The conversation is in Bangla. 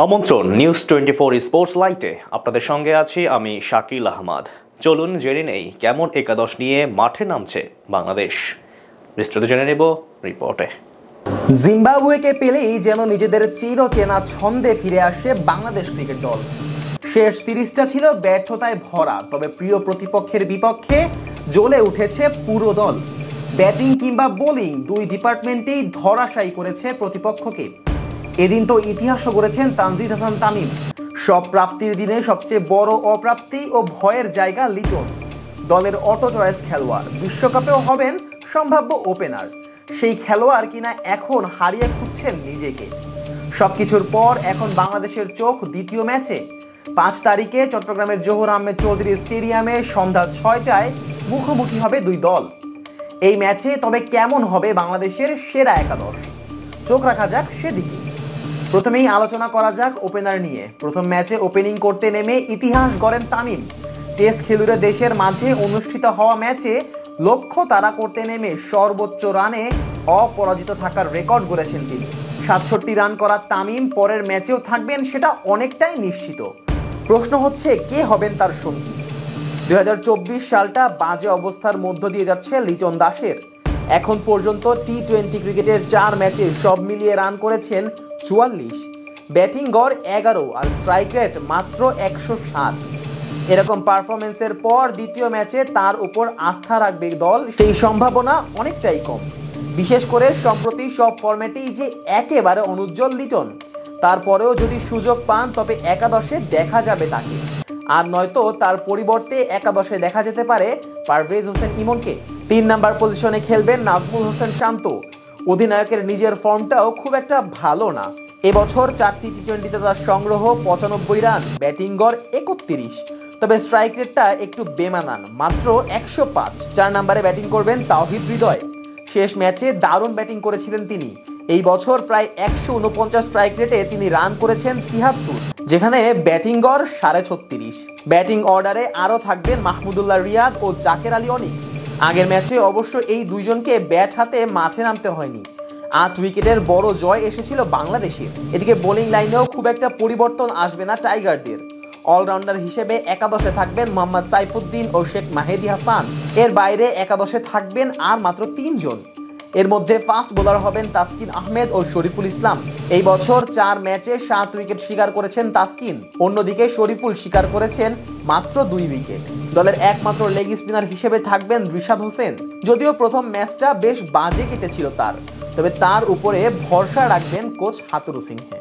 আমন্ত্রণ নিউজ 24 স্পোর্টস লাইটে আপনাদের সঙ্গে আছি আমি শাকিল আহমদ। চলুন জেনে নেই কেমন একাদশ নিয়ে মাঠে নামছে বাংলাদেশ। বিস্তারিত জেনে নেব রিপোর্টে। জিম্বাবুয়েকে পেলেই যেন নিজেদের চিরচেনা ছন্দে ফিরে আসে বাংলাদেশ ক্রিকেট দল। শেষ সিরিজটা ছিল ব্যর্থতায় ভরা, তবে প্রিয় প্রতিপক্ষের বিপক্ষে জ্বলে উঠেছে পুরো দল। ব্যাটিং কিংবা বোলিং দুই ডিপার্টমেন্টেই ধরাশায়ী করেছে প্রতিপক্ষকে। এদিন তো ইতিহাসও গড়েছেন তানজিদ হাসান তামিম। সব প্রাপ্তির দিনে সবচেয়ে বড় অপ্রাপ্তি ও ভয়ের জায়গা লিটন। দলের অটো চয়েস খেলোয়াড়, বিশ্বকাপেও হবেন সম্ভাব্য ওপেনার। সেই খেলোয়াড় কিনা এখন হারিয়ে খুঁজছেন নিজেকে। সবকিছুর পর এখন বাংলাদেশের চোখ দ্বিতীয় ম্যাচে। 5 তারিখে চট্টগ্রামের জহুর আহমেদ চৌধুরী স্টেডিয়ামে সন্ধ্যা 6টায় মুখোমুখি হবে দুই দল। এই ম্যাচে তবে কেমন হবে বাংলাদেশের সেরা একাদশ, চোখ রাখা যাক সেদিকে। প্রথমেই আলোচনা করা যাক ওপেনার নিয়ে। প্রথম ম্যাচে ওপেনিং করতে নেমে ইতিহাস গড়েন তামিম। টেস্ট খেলুড়ে দেশের মাঝে অনুষ্ঠিত হওয়া ম্যাচে লক্ষ্য তাড়া করতে নেমে সর্বোচ্চ রানে অপরাজিত থাকার রেকর্ড গড়েছেন তিনি। 67 রান করা তামিম পরের ম্যাচেও থাকবেন, সেটা অনেকটাই নিশ্চিত। প্রশ্ন হচ্ছে কে হবেন তার সঙ্গী। 2024 সালটা বাজে অবস্থার মধ্য দিয়ে যাচ্ছে লিটন দাসের। এখন পর্যন্ত টি-20 ক্রিকেটের 4 ম্যাচে সব মিলিয়ে রান করেছেন 44, ব্যাটিং গড় 11 আর স্ট্রাইক রেট মাত্র 107। এরকম পারফরমেন্সের পর দ্বিতীয় ম্যাচে তার উপর আস্থা রাখবে দল, সেই সম্ভাবনা অনেকটাই কম। বিশেষ করে সম্প্রতি সব ফরম্যাটেই যে একেবারে অনুজ্জ্বল লিটন। তারপরেও যদি সুযোগ পান তবে একাদশে দেখা যাবে তাকে, আর নয়তো তার পরিবর্তে একাদশে দেখা যেতে পারে পারভেজ হোসেন ইমনকে। 3 নাম্বার পজিশনে খেলবেন নাজমুল হোসেন শান্ত। অধিনায়কের নিজের ফর্মটাও খুব একটা ভালো না। এবছর 4টি টি-20তে তার সংগ্রহ 95 রান, ব্যাটিং গড় 31, তবে স্ট্রাইক রেটটা একটু বেমানান, মাত্র 105। 4 নম্বরে ব্যাটিং করবেন তাওহিদ হৃদয়। শেষ ম্যাচে দারুণ ব্যাটিং করেছিলেন তিনি। এই বছর প্রায় 149 স্ট্রাইক রেটে তিনি রান করেছেন 73, যেখানে ব্যাটিং গড় 36.5। ব্যাটিং অর্ডারে আরও থাকবেন মাহমুদুল্লাহ রিয়াদ ও জাকের আলী অনিক। আগের ম্যাচে অবশ্য এই দুইজনকে ব্যাট হাতে মাঠে নামতে হয়নি। 8 উইকেটের বড় জয় এসেছিল বাংলাদেশের। এদিকে বোলিং লাইনেও খুব একটা পরিবর্তন আসবে না টাইগারদের। অলরাউন্ডার হিসেবে একাদশে থাকবেন মোহাম্মদ সাইফুদ্দিন ও শেখ মাহেদী হাসান। এর বাইরে একাদশে থাকবেন আর মাত্র 3 জন। এর মধ্যে ফাস্ট বোলার হবেন তাসকিন আহমেদ ও শরীফুল ইসলাম। এই বছর 4 ম্যাচে 7 উইকেট শিকার করেছেন তাসকিন, অন্যদিকে শরীফুল শিকার করেছেন মাত্র 2 উইকেট। দলের একমাত্র লেগ স্পিনার হিসেবে থাকবেন রিশাদ হোসেন। যদিও প্রথম ম্যাচটা বেশ বাজে কেটেছিল তার, তবে তার উপরে ভরসা রাখবেন কোচ হাতুরু সিংহে।